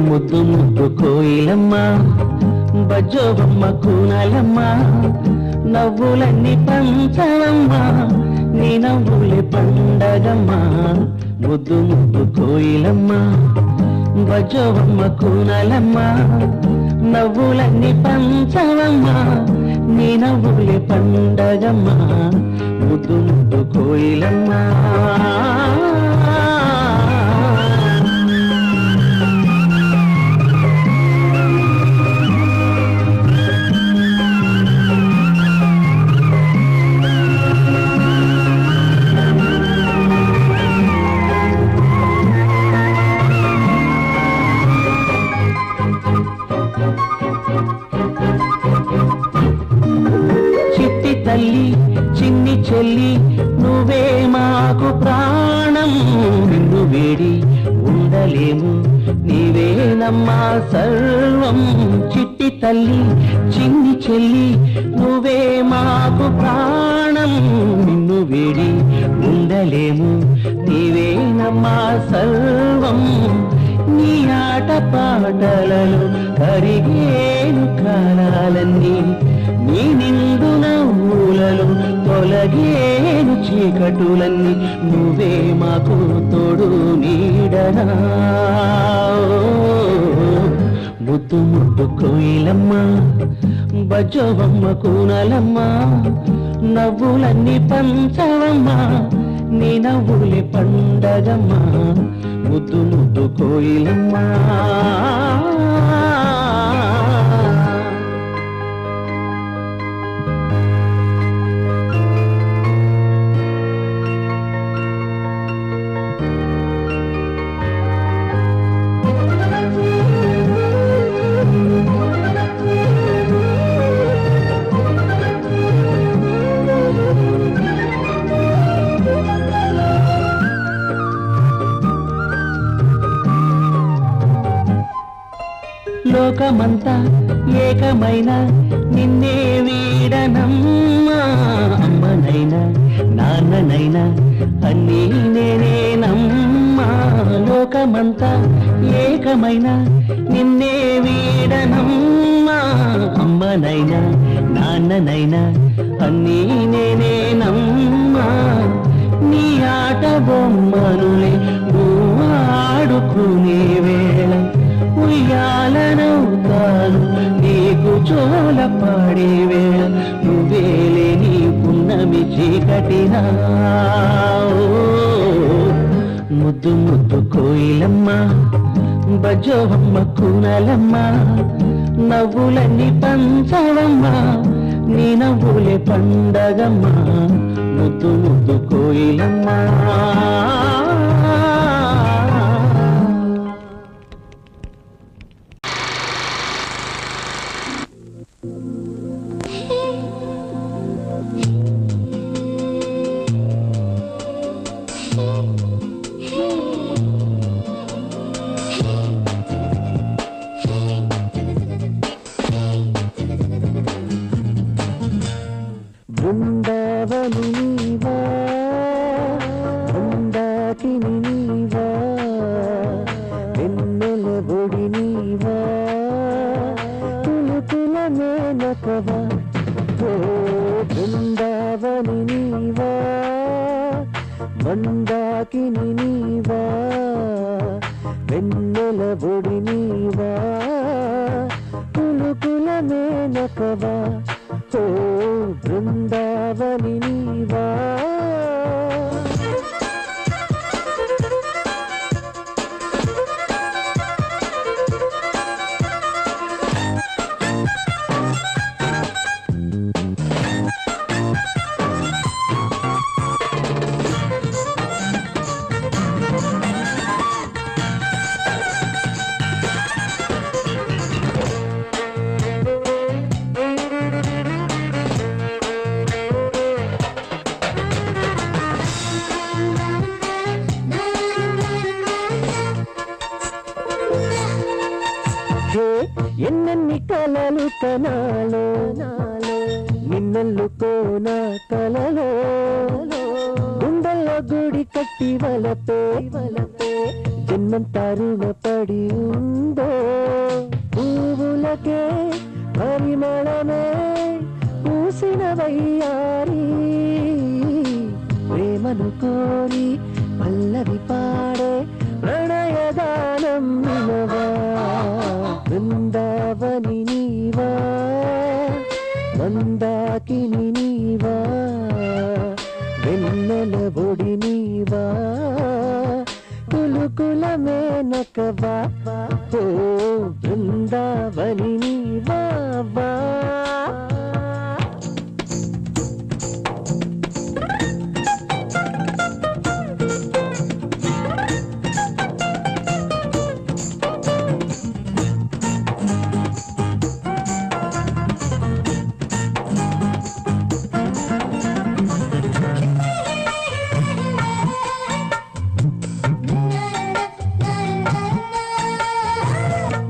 ముద్దు ముద్దు కోయిలమ్మ బజ్జోబమ్మ కూనాలమ్మ నవ్వులన్నీ పంచవమ్మ నీ నవ్వులే పండగమ్మ ముద్దు ముద్దు కోయిలమ్మ బజ్జోబమ్మ కూనాలమ్మ నవ్వులన్నీ పంచవమ్మ నీ నవ్వులే పండగమ్మ ముద్దు ముద్దు కోయిలమ్మ తల్లి చిన్ని చెల్లి నువ్వే మాకు ప్రాణం నిన్ను వేడి ఉండలేము నీవేనమ్మా సర్వం చిట్టి తల్లి చిన్ని చెల్లి నువ్వే మాకు ప్రాణం నిన్ను వేడి ఉండలేము నీవేనమ్మా సర్వం నీ ఆట పాటలలో కరిగేను కాలాలన్నీ నీ నిండు నవ్వులలో తొలగేను చీకటులన్నీ నువ్వే మాకు తోడు నీడనా ముద్దు ముద్దు కోయిలమ్మ బజ్జోబమ్మ కూనలమ్మ నవ్వులన్నీ పంచవమ్మ నీ నవ్వులే పండగమ్మ ముద్దు ముద్దు కోయిలమ్మ లోకమంతా ఏకమైన నిన్నే వీడనమ్మా అమ్మనైనా నాన్ననైనా అన్నీ నేనేనమ్మా లోకమంతా ఏకమైన నిన్నే వీడనమ్మా అమ్మనైనా నాన్ననైనా అన్నీ నేనేనమ్మా నీ ఆట బొమ్మనులే నువ్వు ఆడుకునే వేళ ఉయ్యాలనవుతాను నీకు చోల పాడే వేళ నువ్వేలే నీ పున్నమి చీకటినా ముద్దు ముద్దు కోయిలమ్మ బజ్జోబమ్మ కూనలమ్మ నవ్వులన్నీ పంచవమ్మ నీ నవ్వులే పండగమ్మ ముద్దు ముద్దు కోయిలమ్మ బృందావని నీవా బృందాకిని నీవా వెన్నెల బొడి నీవా తులుతుల మేనకవా ఓ బృందావని నీవా మందాకిని నీవా వెన్నెల బొడి నీవా తులుతుల మేనకవా ఓ బృందావని నీవా ఎన్నెన్ని కలలు కనాలో నిన్నెల్లుకోన కలలో గుండెల్లో గుడి కట్టి వలపే జన్మంతా రుణపడి ఉందో పువ్వులకే పరిమళమే పూసిన వయ్యారి ప్రేమను కోరి పల్లవి పాడే ప్రణయగానం వినవా బృందావని నీవా మందాకిని నీవా వెన్నెల బొడి నీవా కులుకుల మేనకవా ఓ బృందావని నీవా వా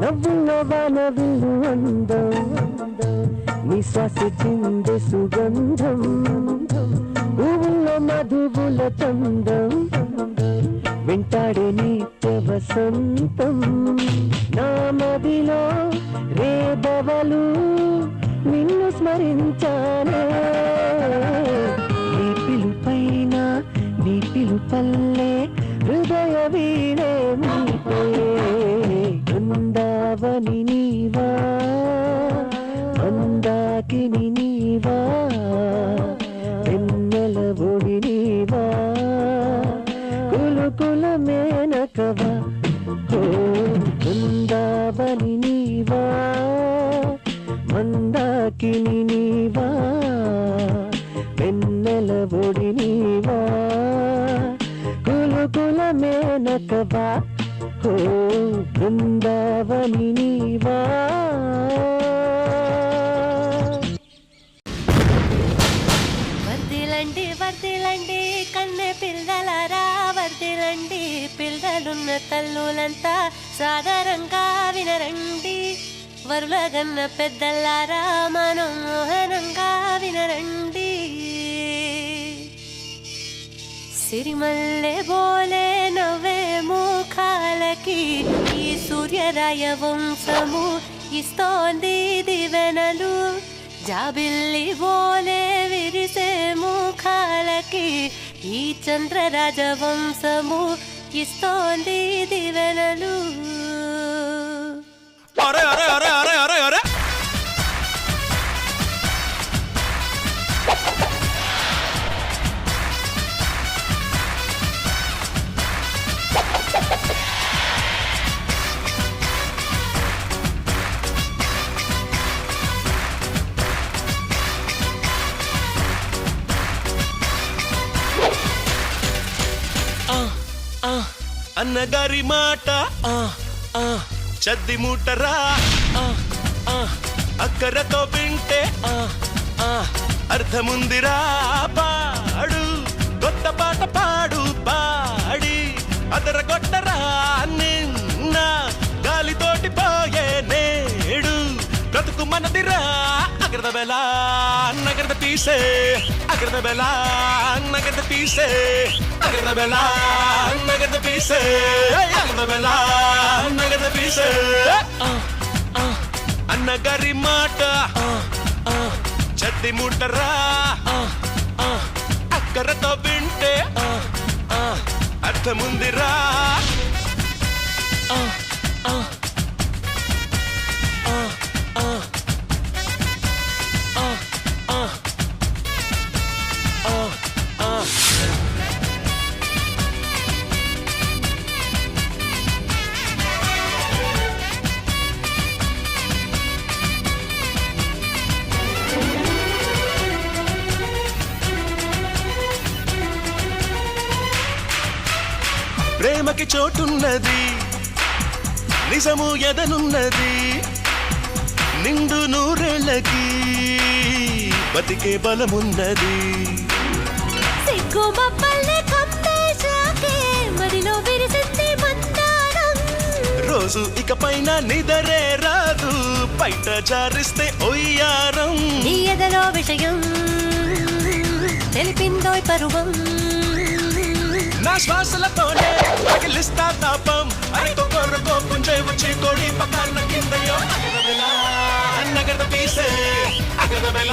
నవ్వుల్లో వానవిల్లు అందం నీ శ్వాస చిందే సుగంధం పువ్వుల్లో మధువుల చందం వెంటాడే నిత్య వసంతం నా మదిలో రేబవలు నిన్ను స్మరించానే నీ పిలుపైన నీ పిలుపల్లే హృదయ వీణే మీపే బృందావని నీవా మందాకిని నీవా వెన్నెల ఒడి నీవా కులుకుల మేనకవా ఓ బృందావని నీవా మందాకిని నీవా వెన్నెల ఒడి నీవా కులుకుల మేనకవా ఓ బృందావని నీవా వర్దిలండి వర్దిలండి కన్నె పిల్లలారా వర్దిలండి పిల్లలున్న తల్లులంతా సాధారణంగా వినరండి వరులగన్న పెద్దలారా మనోహరంగా వినరండి సిరిమల్లె బోలే నవ్వే ముఖాలకి ఈ సూర్యరాయ వంశము ఇస్తోంది దివెనలు జాబిల్లి బోలే విరిసే ముఖాలకి ఈ చంద్రరాజ వంశము ఇస్తోంది దివెనలు అరే అరే అరే అరే అరే అరే అన్నగారి మాట చద్ది మూటరా అక్కరతో వింటే అర్థముందిరా పాడు కొత్త పాట పాడు పాడి అదరగొట్టరా నిన్న గాలితోటి పోయే నేడు బ్రతుకు మనదిరా అగ్రద బెల నగరద పీసే అగ్రద బెల నగరద పీసే అగ్రద బెల నగరద పీసే అగ్రద బెల నగరద పీసే అన్నగారి మాట చద్ది ముట్టరా అక్కరతో వింటే అర్థముందిరా ప్రేమకి చోటున్నది నిజము ఎదనున్నది నిండు నూరేళ్ళకి బతికే బలమున్నది సిగ్గు మబ్బల్ని కప్పేశాకే మదిలో విరిసింది మందారం రోజు ఇకపైన నిదరే రాదు బయట జారిస్తే ఒయ్యారం. నీ ఎదలో విషయం తెలిపిందోయ్ పరువం. నా శ్వాసలతోనే పగిలిస్తా తాపం. అరితో కొరకో పుంజే వచ్చి కోడి పక్కన కిందయో అన్నగడ పీసే అగరబెల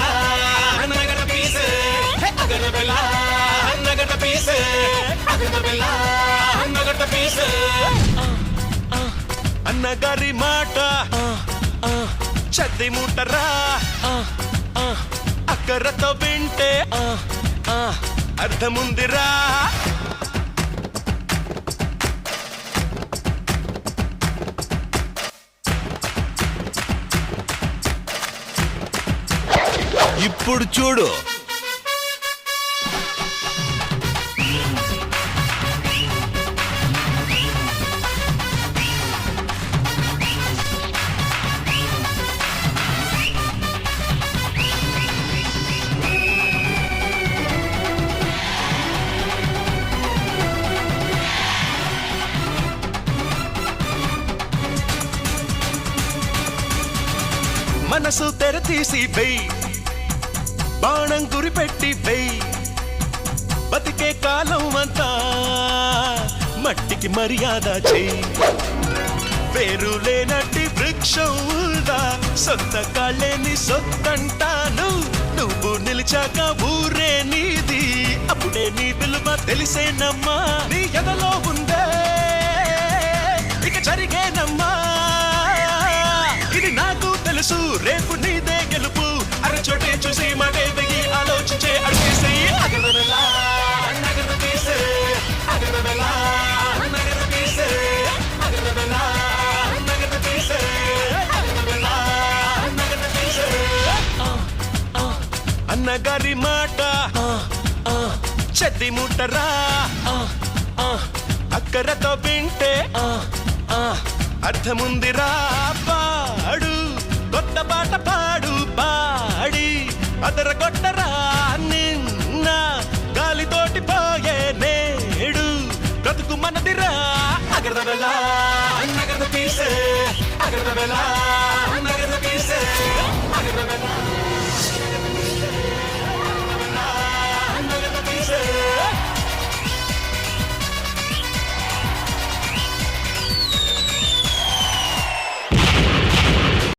అన్నగడ పీసే అగరబెల అన్నగడ పీసే అగరబెల అన్నగడ పీసే. అన్నగారి మాట చద్ది మూటరా అక్కరతో వింటే అర్థముందిరా. ఇప్పుడు చూడు మనసు తెర తీసి వెయ్యి బాణం గురిపెట్టి వెయ్యి. బతికే కాలం అంతా మట్టికి మర్యాద చెయ్యి. పేరు లేనట్టి వృక్షం ఉందా సొంత కాళ్ళేని సొత్తంటాను. నువ్వు నిలిచాక ఊరే నీది అప్పుడే నీ విలువ తెలిసేనమ్మా. నీ ఎదలో ఉందే ఇక జరిగేనమ్మా. ఇది నాకు తెలుసు రేపు నీదే గెలుపు. అరచోటే చూసి మాటే వెయ్యి ఆలోచించే అడిగేసి అగరబెల అన్నగర తీసే అగరబెల అన్నగర తీసే అగరబెల అన్నగర తీసే అగరబెల అన్నగర తీసే. అన్నగారి మాట చెద్ది ముట్టరా అక్కరతో వింటే అర్థముందిరా. పాడు కొత్త పాట పాడు పాడి అదర కొట్టరా నిన్న గాలితోటి పోయే నేడు బ్రతుకు మనదిరా. అగరబెల అన్నగర తీసే అగరబెల అన్నగర తీసే అగరబెల.